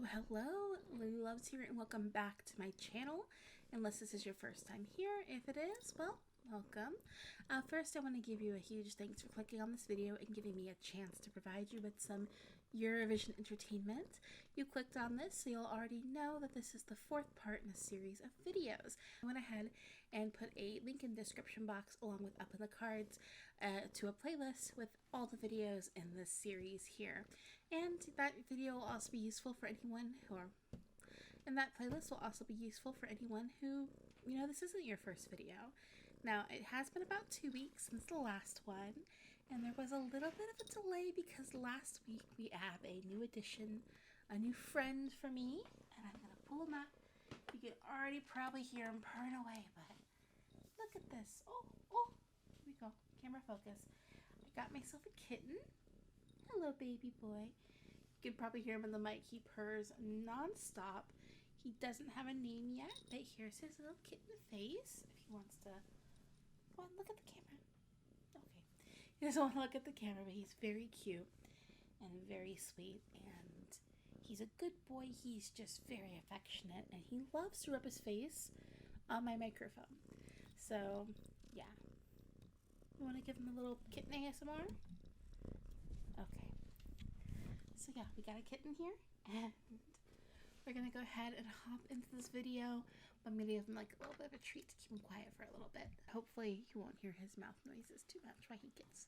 Hello, Lili Loves here, and welcome back to my channel. Unless this is your first time here, if it is, well, welcome. First, I want to give you a huge thanks for clicking on this video and giving me a chance to provide you with some Eurovision entertainment. You clicked on this, so you'll already know that this is the fourth part in a series of videos. I went ahead and put a link in the description box along with up in the cards to a playlist with all the videos in this series here. And that video will also be useful for anyone and that playlist will also be useful for anyone who, this isn't your first video. Now, it has been about 2 weeks since the last one, and there was a little bit of a delay because last week we have a new addition, a new friend for me, and I'm going to pull him up. You can already probably hear him purring away, but look at this. Oh, here we go. Camera focus. I got myself a kitten. Hello, baby boy. You can probably hear him in the mic. He purrs non-stop. He doesn't have a name yet, but here's his little kitten face. If he wants to... Come on, look at the camera. Okay. He doesn't want to look at the camera, but he's very cute and very sweet. And he's a good boy. He's just very affectionate. And he loves to rub his face on my microphone. So, yeah. You want to give him a little kitten ASMR? Okay. So yeah, we got a kitten here, and we're gonna go ahead and hop into this video. I'm gonna give him like a little bit of a treat to keep him quiet for a little bit. Hopefully you won't hear his mouth noises too much while he gets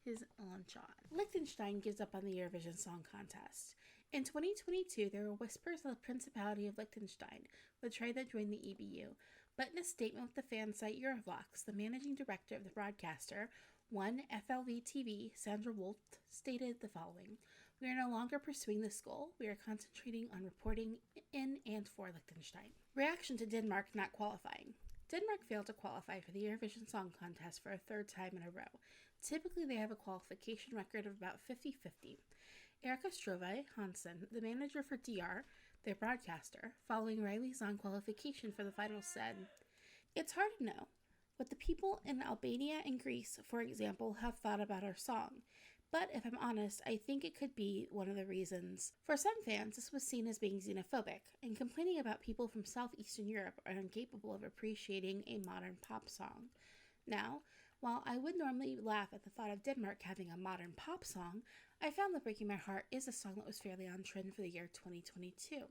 his lunch on. Liechtenstein gives up on the Eurovision Song Contest. In 2022, there were whispers that the Principality of Liechtenstein would try to join the EBU, but in a statement with the fan site Eurovox, the managing director of the broadcaster, One FLV TV, Sandra Woldt, stated the following: "We are no longer pursuing this goal. We are concentrating on reporting in and for Liechtenstein." Reaction to Denmark not qualifying. Denmark failed to qualify for the Eurovision Song Contest for a third time in a row. Typically, they have a qualification record of about 50-50. Erika Strove Hansen, the manager for DR, their broadcaster, following Riley's non-qualification for the final, said, "It's hard to know what the people in Albania and Greece, for example, have thought about our song. But if I'm honest, I think it could be one of the reasons. For some fans, this was seen as being xenophobic, and complaining about people from Southeastern Europe are incapable of appreciating a modern pop song. Now, while I would normally laugh at the thought of Denmark having a modern pop song, I found that Breaking My Heart is a song that was fairly on trend for the year 2022.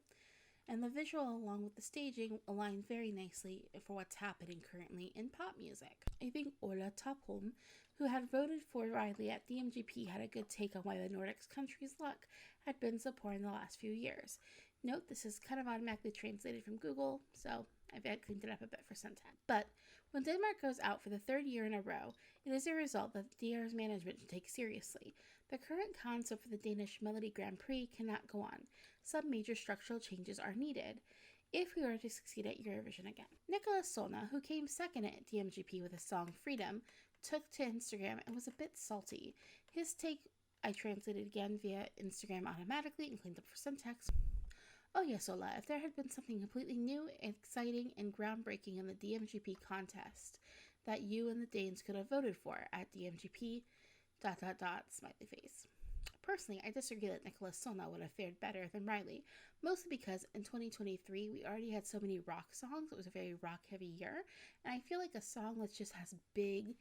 And the visual along with the staging align very nicely for what's happening currently in pop music. I think Ola Topholm, who had voted for Riley at the MGP, had a good take on why the Nordics country's luck had been so poor in the last few years. Note, this is kind of automatically translated from Google, so I've cleaned it up a bit for syntax. But when Denmark goes out for the third year in a row, it is a result that DR's management should take seriously. The current concept for the Danish Melody Grand Prix cannot go on. Some major structural changes are needed if we were to succeed at Eurovision again." Nicholas Sona, who came second at DMGP with his song Freedom, took to Instagram and was a bit salty. His take I translated again via Instagram automatically and cleaned up for syntax. "Oh yes, Ola, if there had been something completely new, exciting, and groundbreaking in the DMGP contest that you and the Danes could have voted for at DMGP, ... smiley face." Personally, I disagree that Nicholas Sona would have fared better than Riley, mostly because in 2023 we already had so many rock songs. It was a very rock-heavy year, and I feel like a song that just has big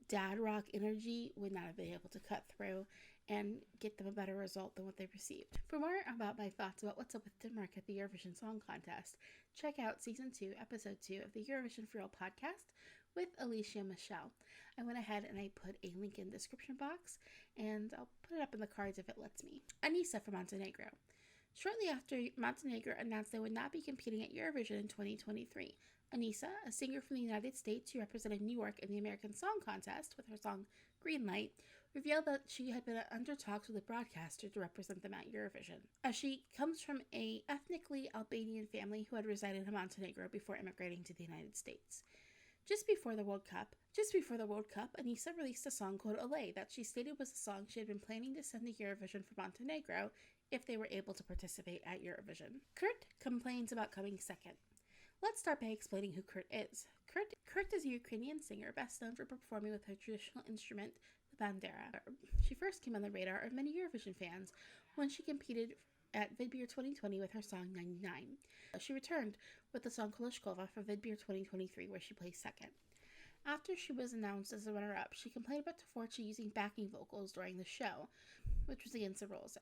dad rock energy would not have been able to cut through and get them a better result than what they received. For more about my thoughts about what's up with Denmark at the Eurovision Song Contest, check out Season 2, Episode 2 of the Eurovision For Real podcast with Alicia Michelle. I went ahead and I put a link in the description box, and I'll put it up in the cards if it lets me. Anissa from Montenegro. Shortly after Montenegro announced they would not be competing at Eurovision in 2023, Anissa, a singer from the United States who represented New York in the American Song Contest with her song Green Light, revealed that she had been under talks with a broadcaster to represent them at Eurovision, as she comes from a ethnically Albanian family who had resided in Montenegro before immigrating to the United States. Just before the World Cup, Anissa released a song called Olé that she stated was a song she had been planning to send to Eurovision for Montenegro if they were able to participate at Eurovision. Kurt complains about coming second. Let's start by explaining who Kurt is. Kurt is a Ukrainian singer best known for performing with her traditional instrument, the bandera. She first came on the radar of many Eurovision fans when she competed at Vidbeer 2020 with her song 99. She returned with the song Koloshkova for Vidbeer 2023, where she placed second. After she was announced as the runner-up, she complained about Tvorchi using backing vocals during the show, which was against the rules.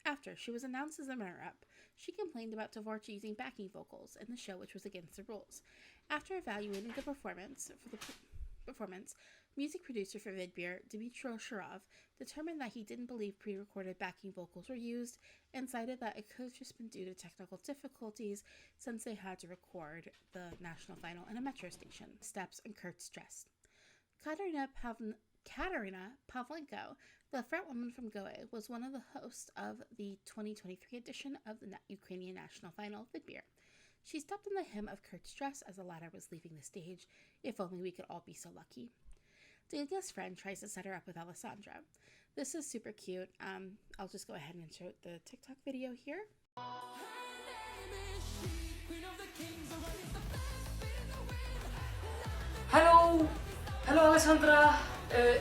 After she was announced as the runner-up, she complained about Tvorchi using backing vocals in the show, which was against the rules. After evaluating the performance, music producer for Vidbeer, Dmitro Shurov, determined that he didn't believe pre-recorded backing vocals were used and cited that it could have just been due to technical difficulties since they had to record the national final in a metro station. Steps and Kurt's dress. Katerina Pavlenko, the frontwoman from Goe, was one of the hosts of the 2023 edition of the Ukrainian national final, Vidbeer. She stepped in the hem of Kurt's dress as the latter was leaving the stage. If only we could all be so lucky. Dania's friend tries to set her up with Alessandra. This is super cute. I'll just go ahead and insert the TikTok video here. Hello Alessandra.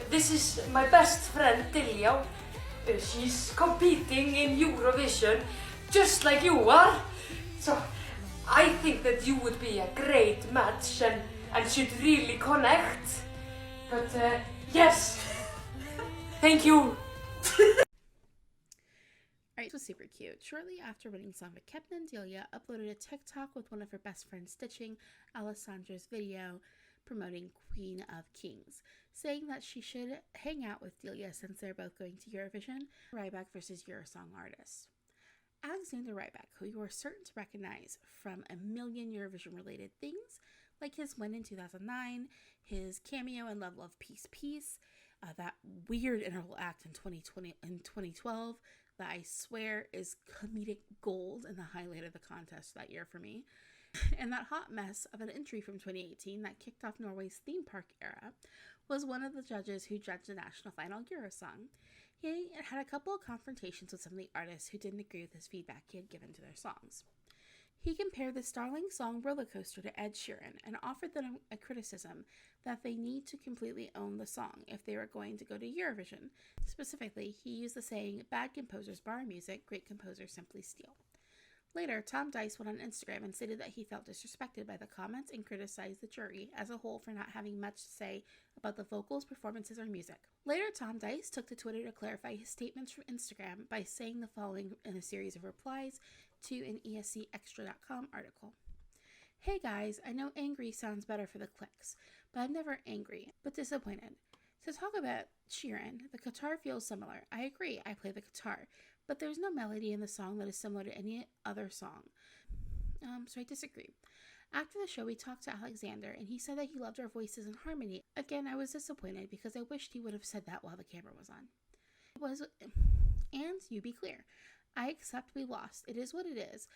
This is my best friend Dilia. She's competing in Eurovision just like you are. So I think that you would be a great match and should really connect. But yes, thank you. Alright, this was super cute. Shortly after winning Song with Kepnin, Delia uploaded a TikTok with one of her best friends stitching Alessandra's video promoting Queen of Kings, saying that she should hang out with Delia since they're both going to Eurovision, Rybak versus Eurosong artist. Alexander Rybak, who you are certain to recognize from a million Eurovision-related things, like his win in 2009, his cameo in Love, Love, Peace, Peace, that weird interval act in 2012, that I swear is comedic gold and the highlight of the contest that year for me, and that hot mess of an entry from 2018 that kicked off Norway's theme park era, was one of the judges who judged the national final Eurosong. He had a couple of confrontations with some of the artists who didn't agree with his feedback he had given to their songs. He compared the Starling song Roller Coaster to Ed Sheeran and offered them a criticism that they need to completely own the song if they were going to go to Eurovision. Specifically, he used the saying, "Bad composers borrow music, great composers simply steal." Later, Tom Dice went on Instagram and stated that he felt disrespected by the comments and criticized the jury as a whole for not having much to say about the vocals, performances, or music. Later, Tom Dice took to Twitter to clarify his statements from Instagram by saying the following in a series of replies to an ESCExtra.com article. "Hey guys, I know angry sounds better for the clicks, but I'm never angry, but disappointed. To talk about Sheeran, the guitar feels similar. I agree, I play the guitar, but there's no melody in the song that is similar to any other song. So I disagree. After the show, we talked to Alexander, and he said that he loved our voices and harmony. Again, I was disappointed because I wished he would have said that while the camera was on. And you be clear. I accept we lost. It is what it is,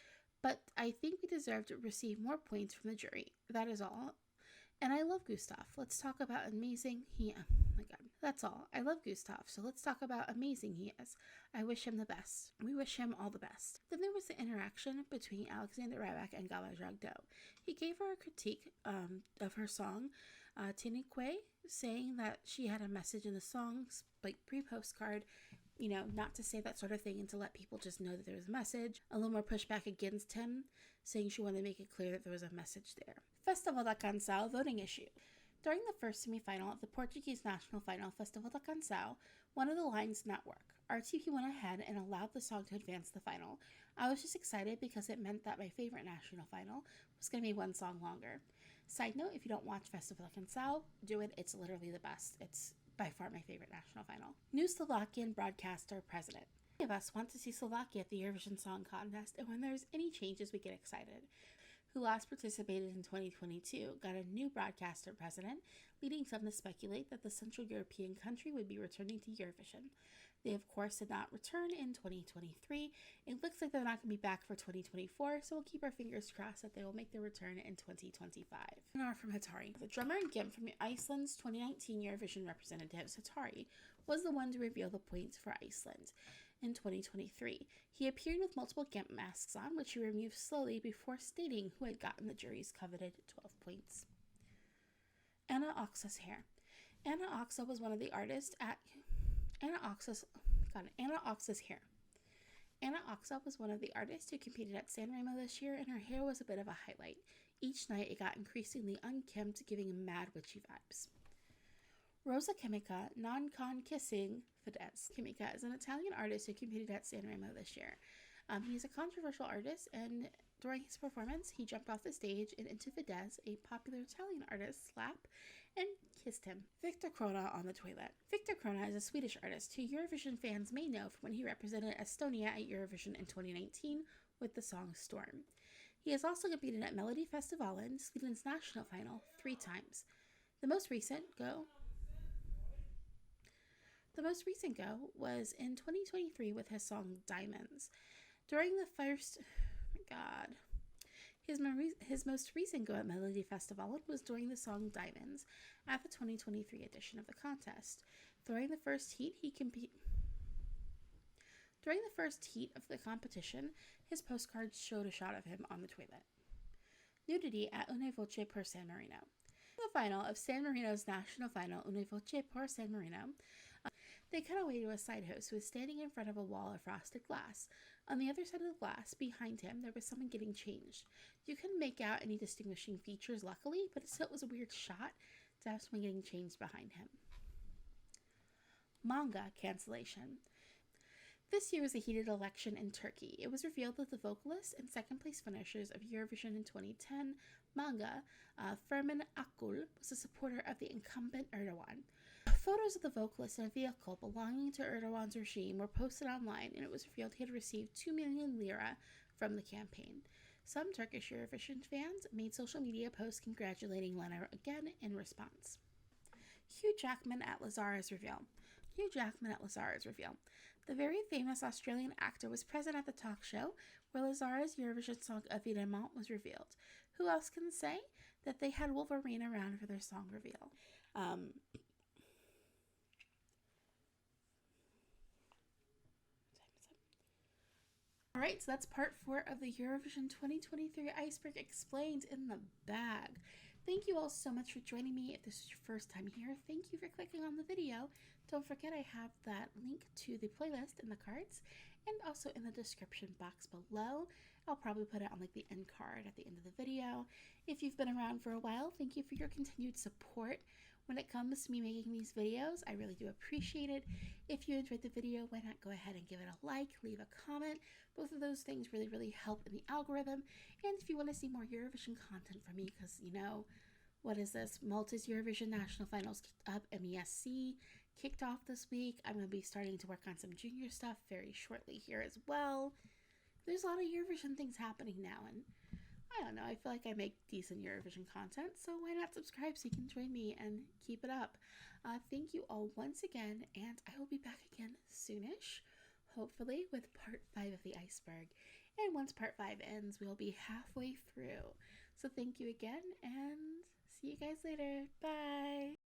but I think we deserve to receive more points from the jury. That is all. And I love Gustav. Let's talk about amazing he is. Oh my god. That's all. I love Gustav, so let's talk about amazing he is. I wish him the best. We wish him all the best." Then there was the interaction between Alexander Rybak and Gala Jagdo. He gave her a critique of her song, Tinique, saying that she had a message in the song, like pre-postcard, not to say that sort of thing and to let people just know that there was a message. A little more pushback against him, saying she wanted to make it clear that there was a message there. Festival da Canção voting issue. During the first semi-final of the Portuguese national final, Festival da Canção, one of the lines did not work. RTP went ahead and allowed the song to advance to the final. I was just excited because it meant that my favorite national final was going to be one song longer. Side note, if you don't watch Festival da Canção, do it. It's literally the best. It's by far my favorite national final. New Slovakian broadcaster president. Many of us want to see Slovakia at the Eurovision Song Contest, and when there's any changes, we get excited. Who last participated in 2022, got a new broadcaster president, leading some to speculate that the Central European country would be returning to Eurovision. They, of course, did not return in 2023. It looks like they're not going to be back for 2024, so we'll keep our fingers crossed that they will make their return in 2025. Now from Hatari. The drummer and GIMP from Iceland's 2019 Eurovision representatives, Hatari, was the one to reveal the points for Iceland. In 2023, he appeared with multiple GIMP masks on, which he removed slowly before stating who had gotten the jury's coveted 12 points. Anna Oxa's hair. Anna Oxa was one of the artists at Anna Oxa's hair. Anna Oxall was one of the artists who competed at Sanremo this year, and her hair was a bit of a highlight. Each night it got increasingly unkempt, giving mad witchy vibes. Rosa Chimica, non con kissing Fidesz. Chimica is an Italian artist who competed at Sanremo this year. He's a controversial artist, and during his performance, he jumped off the stage and into Fidesz, a popular Italian artist's lap, and kissed him. Victor Krona on the toilet. Victor Krona is a Swedish artist who Eurovision fans may know from when he represented Estonia at Eurovision in 2019 with the song Storm. He has also competed at Melodifestivalen, Sweden's national final, 3 times. The most recent go was in 2023 with his song Diamonds. During the first, his most recent go at Melodifestivalen was during the song Diamonds at the 2023 edition of the contest. During the first heat of the competition, his postcards showed a shot of him on the toilet. Nudity at Una Voce per San Marino. The final of San Marino's national final, Una Voce per San Marino, they cut away to a side host who was standing in front of a wall of frosted glass. On the other side of the glass, behind him, there was someone getting changed. You couldn't make out any distinguishing features, luckily, but still it was a weird shot to have someone getting changed behind him. Manga cancellation. This year was a heated election in Turkey. It was revealed that the vocalist and second-place finishers of Eurovision in 2010, Manga, Ferman Akul, was a supporter of the incumbent Erdogan. Photos of the vocalist in a vehicle belonging to Erdogan's regime were posted online, and it was revealed he had received 2 million lira from the campaign. Some Turkish Eurovision fans made social media posts congratulating Lena again in response. Hugh Jackman at Lazara's reveal. The very famous Australian actor was present at the talk show where Lazara's Eurovision song Évidemment was revealed. Who else can say that they had Wolverine around for their song reveal? Alright, so that's part 4 of the Eurovision 2023 Iceberg Explained in the bag. Thank you all so much for joining me. If this is your first time here, thank you for clicking on the video. Don't forget I have that link to the playlist in the cards and also in the description box below. I'll probably put it on like the end card at the end of the video. If you've been around for a while, thank you for your continued support. When it comes to me making these videos, I really do appreciate it. If you enjoyed the video, why not go ahead and give it a like, leave a comment. Both of those things really help in the algorithm. And if you want to see more Eurovision content from me, because you know, what is this? Malta's Eurovision National Finals kicked up, MESC kicked off this week. I'm going to be starting to work on some junior stuff very shortly here as well. There's a lot of Eurovision things happening now, and I don't know, I feel like I make decent Eurovision content, so why not subscribe so you can join me and keep it up. Thank you all once again, and I will be back again soonish, hopefully with part 5 of the Iceberg. And once part 5 ends, we'll be halfway through. So thank you again, and see you guys later. Bye!